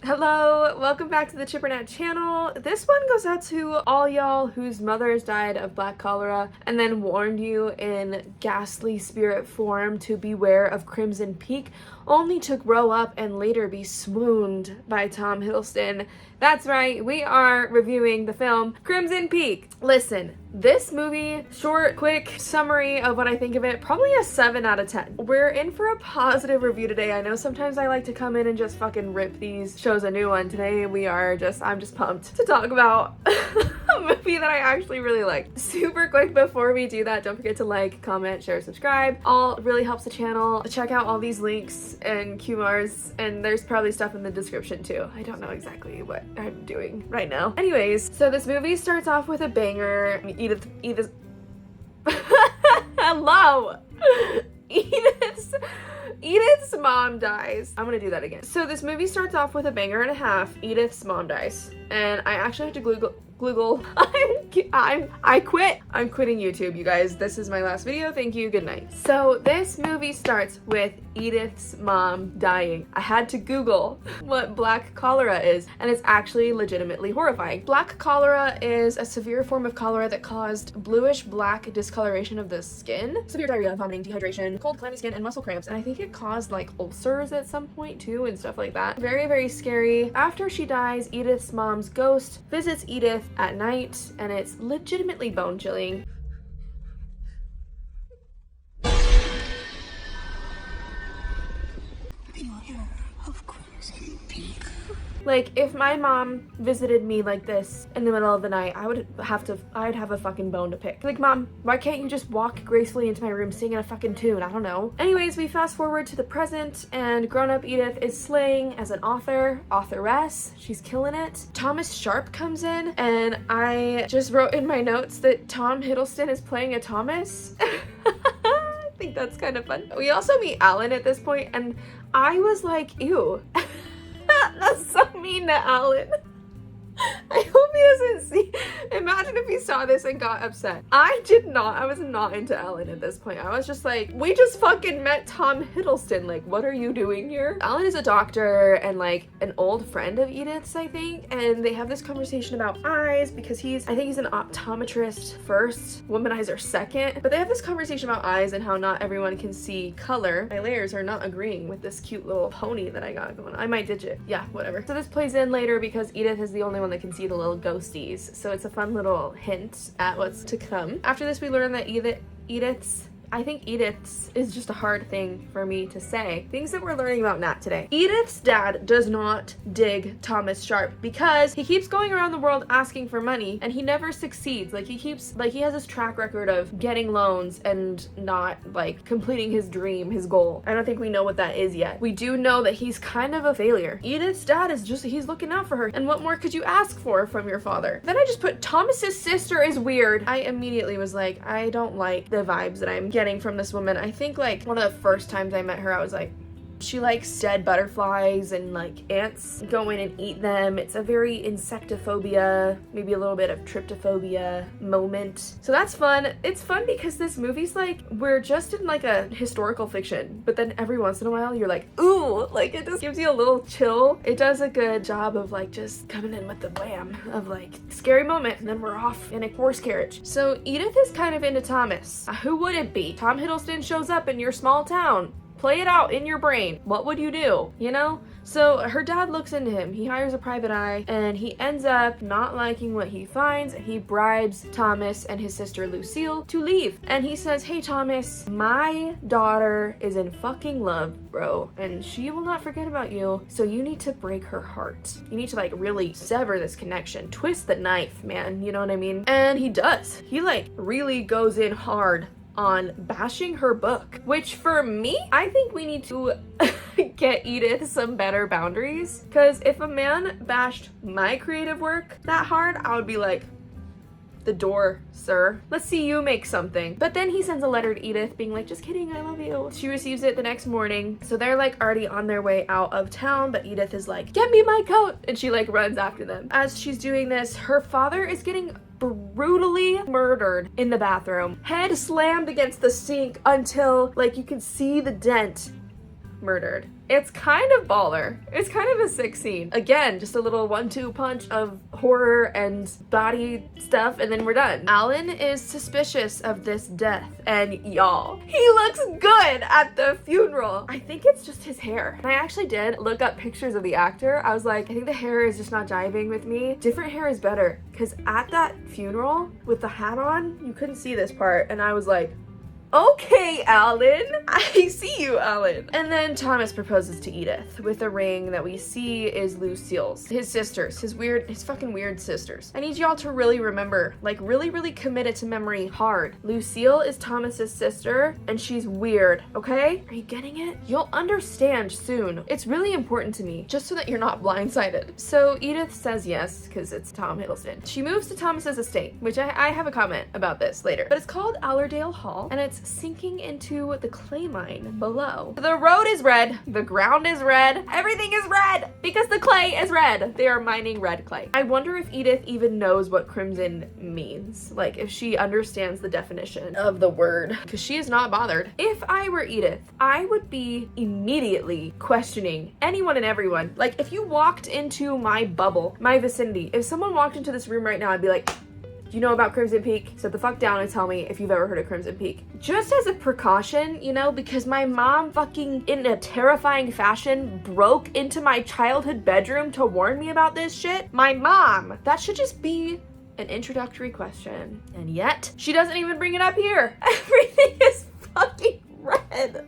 Hello, welcome back to the Chippernat channel. This one goes out to all y'all whose mothers died of black cholera and then warned you in ghastly spirit form to beware of Crimson Peak, only to grow up and later be swooned by Tom Hiddleston. That's right, we are reviewing the film Crimson Peak. Listen, this movie, short, quick summary of what I think of it, probably a 7 out of 10. We're in for a positive review today. I know sometimes I like to come in and just fucking rip these shows a new one. Today I'm just pumped to talk about a movie that I actually really like. Super quick before we do that, don't forget to like, comment, share, subscribe. All really helps the channel. Check out all these links and QRs, and there's probably stuff in the description too. I don't know exactly what I'm doing right now. Anyways, so this movie starts off with a banger. Edith's hello! Edith's mom dies. I'm gonna do that again. So this movie starts off with a banger and a half. Edith's mom dies. And I actually have to Google. I quit. I'm quitting YouTube, you guys. This is my last video. Thank you. Good night. So this movie starts with Edith's mom dying. I had to Google what black cholera is, and it's actually legitimately horrifying. Black cholera is a severe form of cholera that caused bluish black discoloration of the skin, severe diarrhea, vomiting, dehydration, cold, clammy skin, and muscle cramps. And I think it caused like ulcers at some point too and stuff like that. Very, very scary. After she dies, Edith's mom's ghost visits Edith at night, and it's legitimately bone-chilling. Like, if my mom visited me like this in the middle of the night, I'd have a fucking bone to pick. Like, Mom, why can't you just walk gracefully into my room singing a fucking tune? I don't know. Anyways, we fast forward to the present, and grown-up Edith is slaying as an authoress. She's killing it. Thomas Sharp comes in, and I just wrote in my notes that Tom Hiddleston is playing a Thomas. I think that's kind of fun. We also meet Alan at this point, and I was like, ew. That's so mean to Alan. I hope he doesn't see. Imagine if he saw this and got upset. I was not into Alan at this point. I was just like, we just fucking met Tom Hiddleston. Like, what are you doing here? Alan is a doctor and like an old friend of Edith's, I think. And they have this conversation about eyes because I think he's an optometrist first, womanizer second. But they have this conversation about eyes and how not everyone can see color. My layers are not agreeing with this cute little pony that I got going on. I might ditch it. Yeah, whatever. So this plays in later because Edith is the only one that can see the little ghosties, so it's a fun little hint at what's to come. After this, we learn that Edith's is just a hard thing for me to say. Things that we're learning about Nat today. Edith's dad does not dig Thomas Sharp because he keeps going around the world asking for money and he never succeeds. Like he has this track record of getting loans and not like completing his dream, his goal. I don't think we know what that is yet. We do know that he's kind of a failure. Edith's dad is he's looking out for her. And what more could you ask for from your father? Then I just put Thomas's sister is weird. I immediately was like, I don't like the vibes that I'm getting from this woman. I think like one of the first times I met her, I was like, she likes dead butterflies and like ants, go in and eat them. It's a very insectophobia, maybe a little bit of tryptophobia moment. So that's fun. It's fun because this movie's like, we're just in like a historical fiction, but then every once in a while you're like, ooh, like it just gives you a little chill. It does a good job of like just coming in with the wham of like scary moment, and then we're off in a horse carriage. So Edith is kind of into Thomas. Who would it be? Tom Hiddleston shows up in your small town. Play it out in your brain. What would you do? You know? So her dad looks into him. He hires a private eye and he ends up not liking what he finds. He bribes Thomas and his sister Lucille to leave. And he says, hey Thomas, my daughter is in fucking love, bro. And she will not forget about you. So you need to break her heart. You need to like really sever this connection. Twist the knife, man. You know what I mean? And he does. He like really goes in hard on bashing her book, which for me, I think we need to get Edith some better boundaries, because if a man bashed my creative work that hard, I would be like, the door, sir. Let's see you make something. But then he sends a letter to Edith being like, just kidding, I love you. She receives it the next morning. So they're like already on their way out of town, but Edith is like, get me my coat. And she like runs after them. As she's doing this, her father is getting brutally murdered in the bathroom. Head slammed against the sink until like you can see the dent. Murdered. It's kind of baller. It's kind of a sick scene. Again, just a little 1-2 punch of horror and body stuff, and then we're done. Alan is suspicious of this death, and y'all, he looks good at the funeral. I think it's just his hair. And I actually did look up pictures of the actor. I was like, I think the hair is just not jiving with me. Different hair is better, because at that funeral with the hat on, you couldn't see this part, and I was like, okay, Alan. I see you, Alan. And then Thomas proposes to Edith with a ring that we see is Lucille's. His sisters, his fucking weird sisters. I need y'all to really remember, like really commit it to memory hard. Lucille is Thomas's sister and she's weird, okay? Are you getting it? You'll understand soon. It's really important to me, just so that you're not blindsided. So Edith says yes, because it's Tom Hiddleston. She moves to Thomas's estate, which I have a comment about this later. But it's called Allerdale Hall, and it's sinking into the clay mine below. The road is red, the ground is red, everything is red because the clay is red. They are mining red clay. I wonder if Edith even knows what crimson means, like if she understands the definition of the word, because she is not bothered. If I were Edith, I would be immediately questioning anyone and everyone. Like if you walked into my bubble, my vicinity, if someone walked into this room right now, I'd be like, you know about Crimson Peak? Sit the fuck down and tell me if you've ever heard of Crimson Peak. Just as a precaution, you know, because my mom fucking, in a terrifying fashion, broke into my childhood bedroom to warn me about this shit. My mom! That should just be an introductory question. And yet, she doesn't even bring it up here. Everything is fucking red.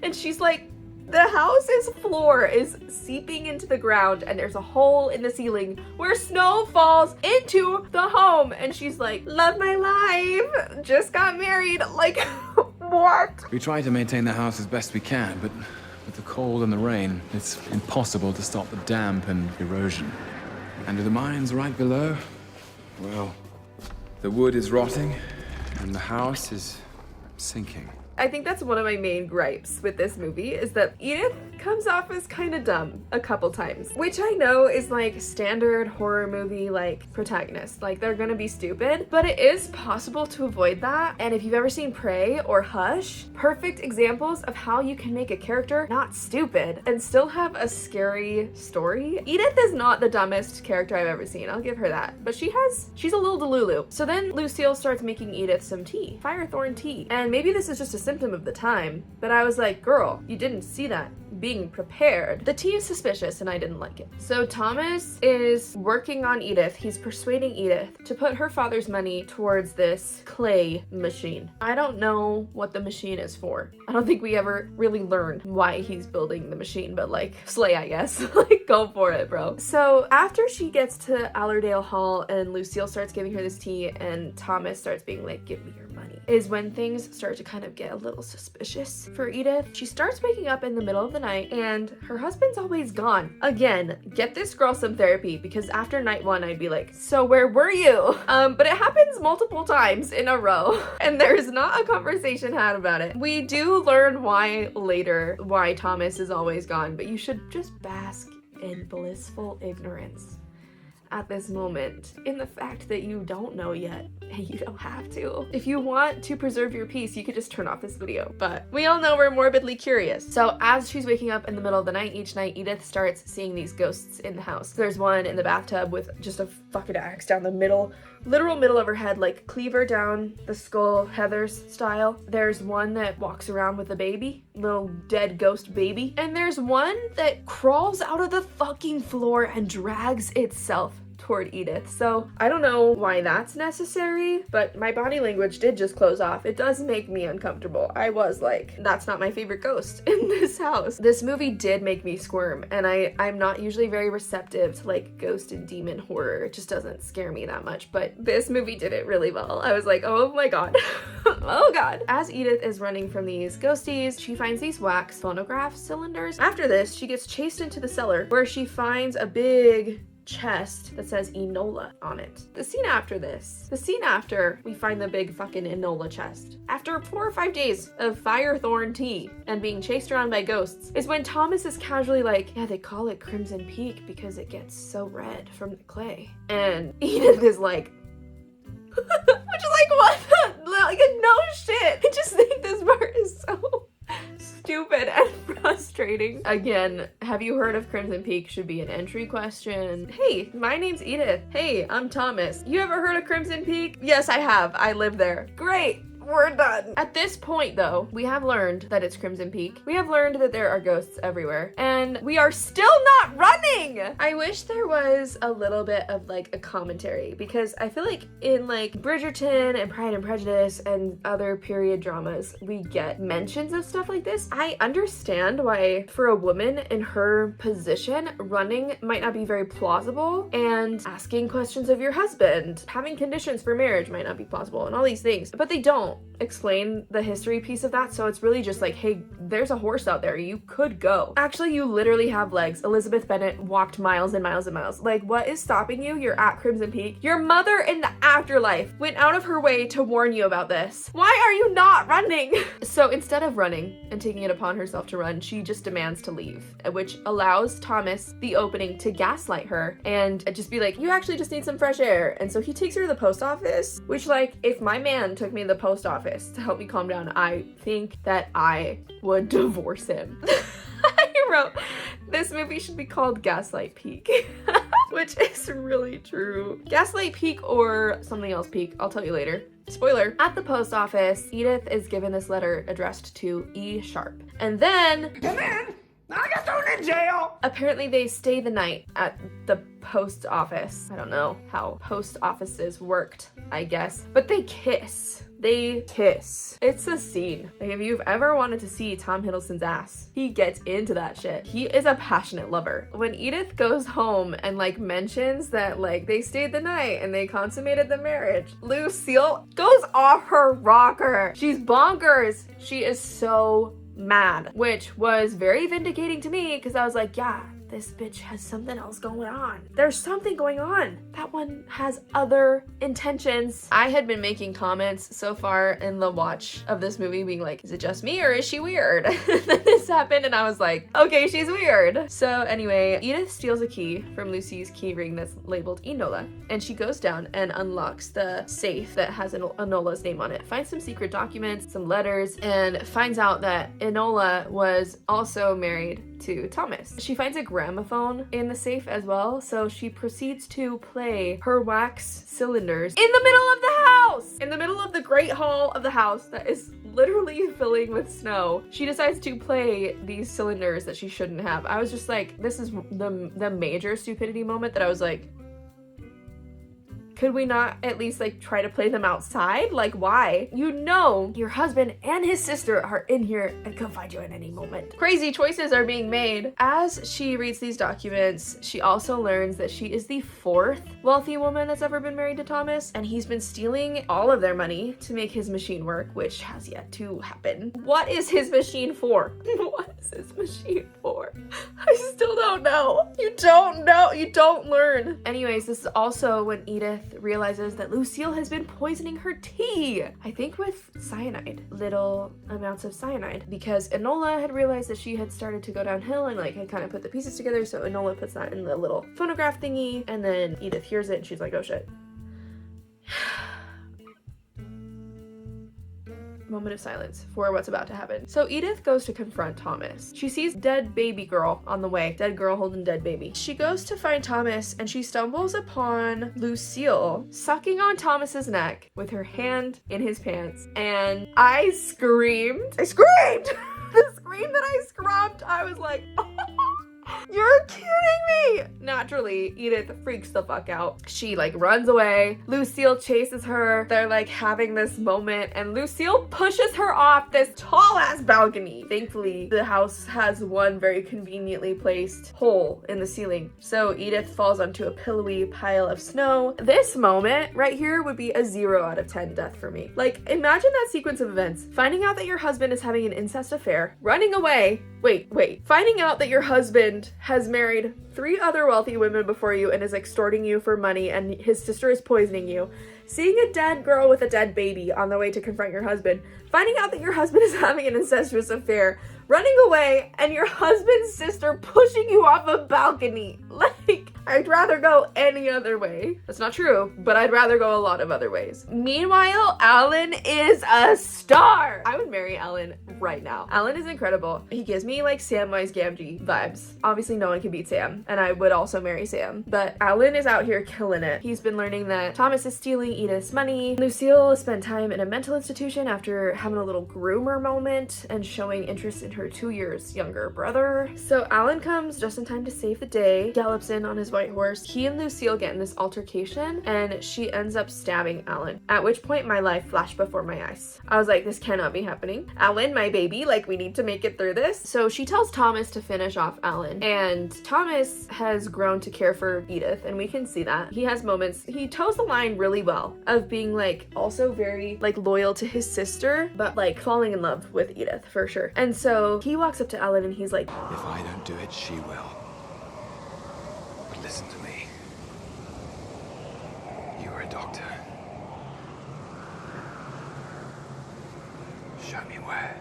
And she's like, the house's floor is seeping into the ground and there's a hole in the ceiling where snow falls into the home. And she's like, love my life, just got married. Like, what? We try to maintain the house as best we can, but with the cold and the rain, it's impossible to stop the damp and erosion. And with the mines right below, well, the wood is rotting and the house is sinking. I think that's one of my main gripes with this movie is that Edith comes off as kind of dumb a couple times, which I know is like standard horror movie like protagonists, like they're gonna be stupid, but it is possible to avoid that. And if you've ever seen Prey or Hush, perfect examples of how you can make a character not stupid and still have a scary story. Edith is not the dumbest character I've ever seen, I'll give her that, but she's a little delulu. So then Lucille starts making Edith some tea, firethorn tea, and maybe this is just a symptom of the time, but I was like, girl, you didn't see that. Being prepared. The tea is suspicious and I didn't like it. So Thomas is working on Edith. He's persuading Edith to put her father's money towards this clay machine. I don't know what the machine is for. I don't think we ever really learned why he's building the machine, but like, slay, I guess. Like, go for it, bro. So after she gets to Allerdale Hall and Lucille starts giving her this tea and Thomas starts being like, give me your money, is when things start to kind of get a little suspicious for Edith. She starts waking up in the middle of the night and her husband's always gone. Again, get this girl some therapy, because after night one I'd be like, so where were you? But it happens multiple times in a row and there's not a conversation had about it. We do learn why later, why Thomas is always gone, but you should just bask in blissful ignorance at this moment in the fact that you don't know yet, and you don't have to. If you want to preserve your peace, you could just turn off this video, but we all know we're morbidly curious. So as she's waking up in the middle of the night each night, Edith starts seeing these ghosts in the house. There's one in the bathtub with just a fucking axe down the middle, literal middle of her head, like cleaver down the skull, Heather's style. There's one that walks around with a baby, little dead ghost baby. And there's one that crawls out of the fucking floor and drags itself toward Edith. So I don't know why that's necessary, but my body language did just close off. It does make me uncomfortable. I was like, that's not my favorite ghost in this house. This movie did make me squirm, and I'm not usually very receptive to like ghost and demon horror. It just doesn't scare me that much, but this movie did it really well. I was like, oh my god. Oh god. As Edith is running from these ghosties, she finds these wax phonograph cylinders. After this, she gets chased into the cellar where she finds a big chest that says Enola on it. The scene after we find the big fucking Enola chest, after 4 or 5 days of firethorn tea and being chased around by ghosts, is when Thomas is casually like, yeah, they call it Crimson Peak because it gets so red from the clay. And Edith is like, which is like, what the, like, no shit. I just think this part is so stupid and frustrating. Again, have you heard of Crimson Peak should be an entry question. Hey, my name's Edith. Hey, I'm Thomas. You ever heard of Crimson Peak? Yes, I have. I live there. Great. We're done. At this point, though, we have learned that it's Crimson Peak. We have learned that there are ghosts everywhere, and we are still not running! I wish there was a little bit of, like, a commentary, because I feel like in, like, Bridgerton and Pride and Prejudice and other period dramas, we get mentions of stuff like this. I understand why, for a woman in her position, running might not be very plausible, and asking questions of your husband, having conditions for marriage might not be plausible, and all these things, but they don't explain the history piece of that, so it's really just like, hey, there's a horse out there, you could go. Actually, you literally have legs. Elizabeth Bennet walked miles and miles and miles. Like, what is stopping you? You're at Crimson Peak. Your mother in the afterlife went out of her way to warn you about this. Why are you not running? So instead of running and taking it upon herself to run, she just demands to leave, which allows Thomas the opening to gaslight her and just be like, you actually just need some fresh air. And so he takes her to the post office, which, like, if my man took me to the post office to help me calm down, I think that I would divorce him. I wrote, this movie should be called Gaslight Peak, which is really true. Gaslight Peak or something else Peak, I'll tell you later. Spoiler, at the post office, Edith is given this letter addressed to E. Sharp. And then I got thrown in jail! Apparently they stay the night at the post office. I don't know how post offices worked, I guess. But they kiss. They kiss. It's a scene. Like, if you've ever wanted to see Tom Hiddleston's ass, he gets into that shit. He is a passionate lover. When Edith goes home and, like, mentions that, like, they stayed the night and they consummated the marriage, Lucille goes off her rocker. She's bonkers. She is so mad, which was very vindicating to me because I was like, yeah, this bitch has something else going on. There's something going on. That one has other intentions. I had been making comments so far in the watch of this movie being like, is it just me or is she weird? Then this happened and I was like, okay, she's weird. So anyway, Edith steals a key from Lucy's key ring that's labeled Enola, and she goes down and unlocks the safe that has Enola's name on it, finds some secret documents, some letters, and finds out that Enola was also married to Thomas. She finds a gramophone in the safe as well, so she proceeds to play her wax cylinders in the middle of the house! In the middle of the great hall of the house that is literally filling with snow. She decides to play these cylinders that she shouldn't have. I was just like, this is the major stupidity moment that I was like, could we not at least, like, try to play them outside? Like, why? You know your husband and his sister are in here and could find you at any moment. Crazy choices are being made. As she reads these documents, she also learns that she is the 4th wealthy woman that's ever been married to Thomas, and he's been stealing all of their money to make his machine work, which has yet to happen. What is his machine for? What is his machine for? I still don't know. You don't know. You don't learn. Anyways, this is also when Edith realizes that Lucille has been poisoning her tea. I think with cyanide, little amounts of cyanide, because Enola had realized that she had started to go downhill and, like, had kind of put the pieces together. So Enola puts that in the little phonograph thingy, and then Edith hears it and she's like, oh shit. Moment of silence for what's about to happen. So Edith goes to confront Thomas. She sees dead baby girl on the way. Dead girl holding dead baby. She goes to find Thomas and she stumbles upon Lucille sucking on Thomas's neck with her hand in his pants. And I screamed. I screamed! The scream that I scrubbed, I was like, you're kidding me! Naturally, Edith freaks the fuck out. She, like, runs away. Lucille chases her. They're, like, having this moment, and Lucille pushes her off this tall-ass balcony. Thankfully, the house has one very conveniently placed hole in the ceiling. So Edith falls onto a pillowy pile of snow. This moment right here would be a 0 out of 10 death for me. Like, imagine that sequence of events. Finding out that your husband is having an incest affair, running away. Wait. Finding out that your husband has married 3 other wealthy women before you and is extorting you for money, and his sister is poisoning you. Seeing a dead girl with a dead baby on the way to confront your husband. Finding out that your husband is having an incestuous affair. Running away, and your husband's sister pushing you off a balcony. Like, I'd rather go any other way. That's not true, but I'd rather go a lot of other ways. Meanwhile, Alan is a star. I would marry Alan right now. Alan is incredible. He gives me like Samwise Gamgee vibes. Obviously no one can beat Sam, and I would also marry Sam, but Alan is out here killing it. He's been learning that Thomas is stealing Edith's money. Lucille spent time in a mental institution after having a little groomer moment and showing interest in her 2 years younger brother. So Alan comes just in time to save the day, gallops in on his white horse. He and Lucille get in this altercation and she ends up stabbing Alan, at which point my life flashed before my eyes. I was like, this cannot be happening. Alan, my baby, like we need to make it through this. So she tells Thomas to finish off Alan, and Thomas has grown to care for Edith, and we can see that. He has moments, he toes the line really well of being like also very like loyal to his sister, but like falling in love with Edith for sure. And so he walks up to Alan and he's like, If I don't do it, she will. But listen to me. You're a doctor. Show me where.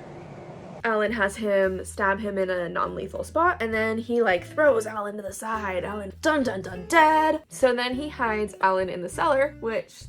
Alan has him stab him in a non-lethal spot, and then he like throws Alan to the side. Alan dun dun dun dead. So then he hides Alan in the cellar, which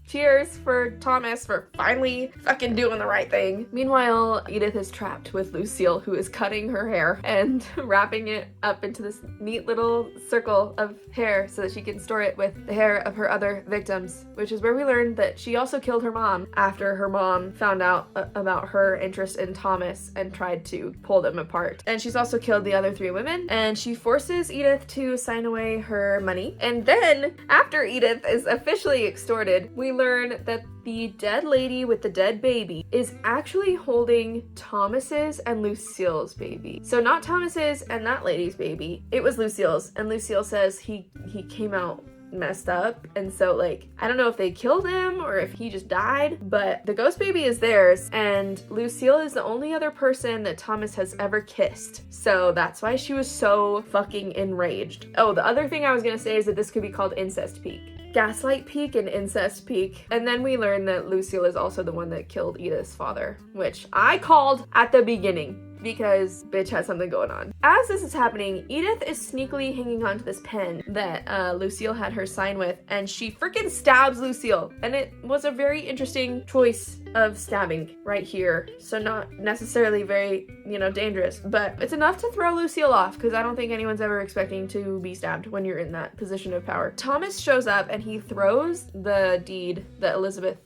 cheers for Thomas for finally fucking doing the right thing. Meanwhile, Edith is trapped with Lucille, who is cutting her hair and wrapping it up into this neat little circle of hair so that she can store it with the hair of her other victims, which is where we learned that she also killed her mom after her mom found out about her interest in Thomas and tried to pull them apart. And she's also killed the other 3 women, and she forces Edith to sign away her money. And then, after Edith is officially extorted, we learn that the dead lady with the dead baby is actually holding Thomas's and Lucille's baby. So not Thomas's and that lady's baby, it was Lucille's, and Lucille says he came out messed up, and so like I don't know if they killed him or if he just died, but the ghost baby is theirs, and Lucille is the only other person that Thomas has ever kissed, so that's why she was so fucking enraged. Oh, the other thing I was gonna say is that this could be called Incest Peak. Gaslight Peak and Incest Peak. And then we learn that Lucille is also the one that killed Edith's father, which I called at the beginning because bitch has something going on. As this is happening, Edith is sneakily hanging onto this pen that Lucille had her sign with, and she freaking stabs Lucille. And it was a very interesting choice of stabbing right here. So not necessarily very, dangerous, but it's enough to throw Lucille off because I don't think anyone's ever expecting to be stabbed when you're in that position of power. Thomas shows up and he throws the deed that Elizabeth,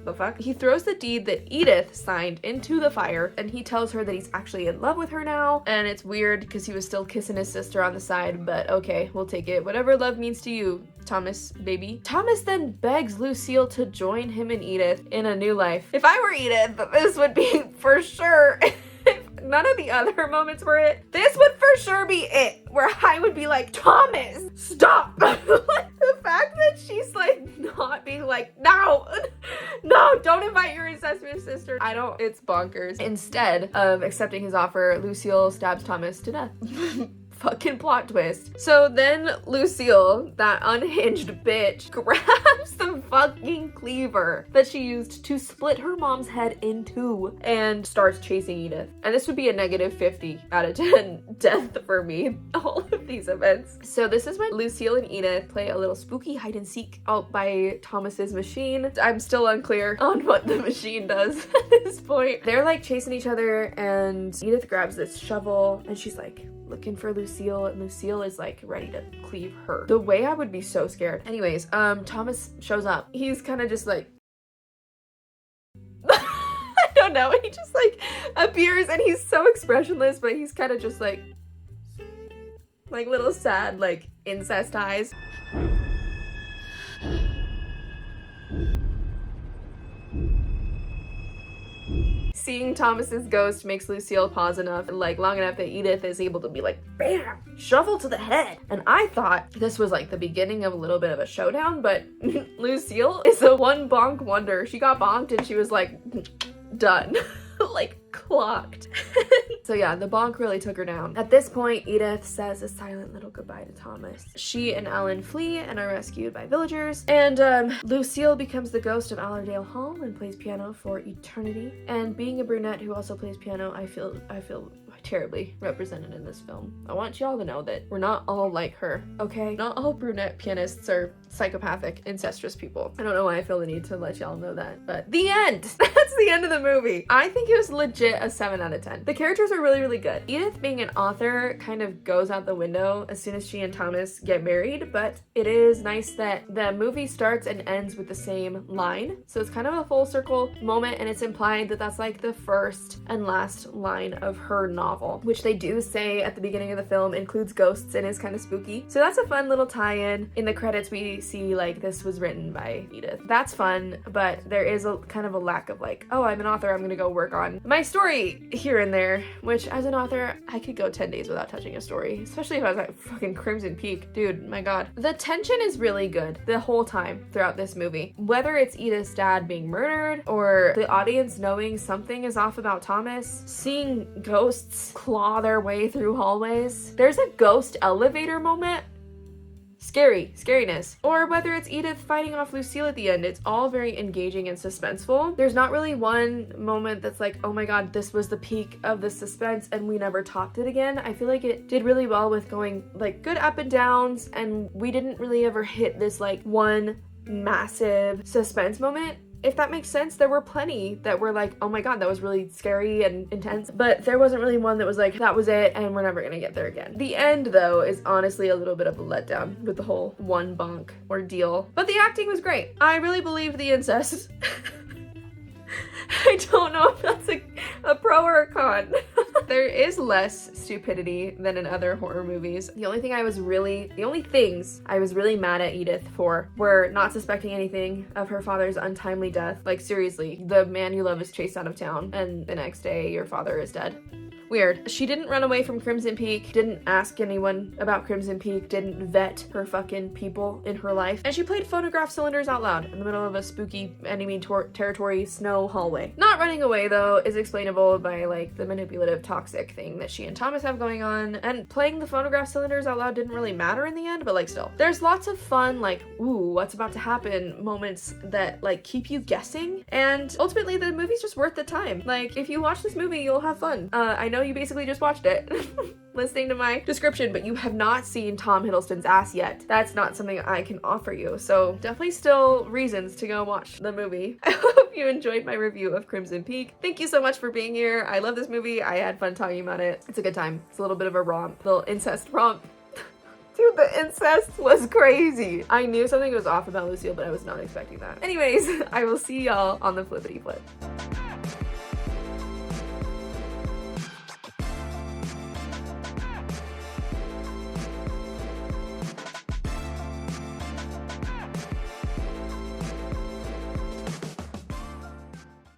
the fuck? He throws the deed that Edith signed into the fire, and he tells her that he's actually in love with her now, and it's weird because he was still kissing his sister on the side, but okay, we'll take it. Whatever love means to you, Thomas, baby. Thomas then begs Lucille to join him and Edith in a new life. If I were Edith, this would be for sure. None of the other moments were it. This would for sure be it, where I would be like, Thomas, stop. The fact that she's like not being like, no, don't invite your incestuous sister. It's bonkers. Instead of accepting his offer, Lucille stabs Thomas to death. Fucking plot twist. So then Lucille, that unhinged bitch, grabs the fucking cleaver that she used to split her mom's head in 2 and starts chasing Edith. And this would be a negative 50 out of 10 death for me, all of these events. So this is when Lucille and Edith play a little spooky hide and seek out by Thomas's machine. I'm still unclear on what the machine does at this point. They're like chasing each other, and Edith grabs this shovel and she's like looking for Lucille, and Lucille is like ready to cleave her. The way I would be so scared. Anyways, Thomas shows up. He's kind of just like I don't know, he just like appears and he's so expressionless, but he's kind of just like little sad, like incest eyes. Seeing Thomas's ghost makes Lucille pause enough, like long enough that Edith is able to be like, bam, shovel to the head. And I thought this was like the beginning of a little bit of a showdown, but Lucille is a one bonk wonder. She got bonked and she was like, done. Like clocked. So yeah, the bonk really took her down. At this point, Edith says a silent little goodbye to Thomas. She and Alan flee and are rescued by villagers, and Lucille becomes the ghost of Allerdale Hall and plays piano for eternity. And being a brunette who also plays piano, I feel terribly represented in this film. I want y'all to know that we're not all like her, okay? Not all brunette pianists are psychopathic, incestuous people. I don't know why I feel the need to let y'all know that, but the end! That's the end of the movie. I think it was legit a 7 out of 10. The characters are really, really good. Edith being an author kind of goes out the window as soon as she and Thomas get married, but it is nice that the movie starts and ends with the same line. So it's kind of a full circle moment, and it's implied that that's like the first and last line of her novel, which they do say at the beginning of the film includes ghosts and is kind of spooky. So that's a fun little tie-in. In the credits we see like this was written by Edith. That's fun, but there is a kind of a lack of like, oh, I'm an author, I'm gonna go work on my story here and there, which as an author I could go 10 days without touching a story, especially if I was at fucking Crimson Peak. Dude, my god. The tension is really good the whole time throughout this movie. Whether it's Edith's dad being murdered or the audience knowing something is off about Thomas, seeing ghosts claw their way through hallways. There's a ghost elevator moment. Scariness. Or whether it's Edith fighting off Lucille at the end, it's all very engaging and suspenseful. There's not really one moment that's like, oh my god, this was the peak of the suspense and we never topped it again. I feel like it did really well with going like good up and downs, and we didn't really ever hit this like one massive suspense moment. If that makes sense. There were plenty that were like, oh my god, that was really scary and intense, but there wasn't really one that was like, that was it and we're never gonna get there again. The end though is honestly a little bit of a letdown with the whole one bonk ordeal, but the acting was great. I really believed the incest. I don't know if that's a pro or a con. There is less stupidity than in other horror movies. The only things I was really mad at Edith for were not suspecting anything of her father's untimely death. Like seriously, the man you love is chased out of town and the next day your father is dead. Weird. She didn't run away from Crimson Peak, didn't ask anyone about Crimson Peak, didn't vet her fucking people in her life, and she played phonograph cylinders out loud in the middle of a spooky enemy territory snow hallway. Not running away though is explainable by like the manipulative toxic thing that she and Thomas have going on, and playing the phonograph cylinders out loud didn't really matter in the end, but like still. There's lots of fun like, ooh, what's about to happen moments that like keep you guessing, and ultimately the movie's just worth the time. Like if you watch this movie, you'll have fun. I know you basically just watched it listening to my description, but you have not seen Tom Hiddleston's ass yet. That's not something I can offer you, so definitely still reasons to go watch the movie. I hope you enjoyed my review of Crimson Peak. Thank you so much for being here. I love this movie. I had fun talking about it. It's a good time. It's a little bit of a romp, little incest romp. Dude, the incest was crazy. I knew something was off about Lucille, but I was not expecting that. Anyways, I will see y'all on the flippity flip.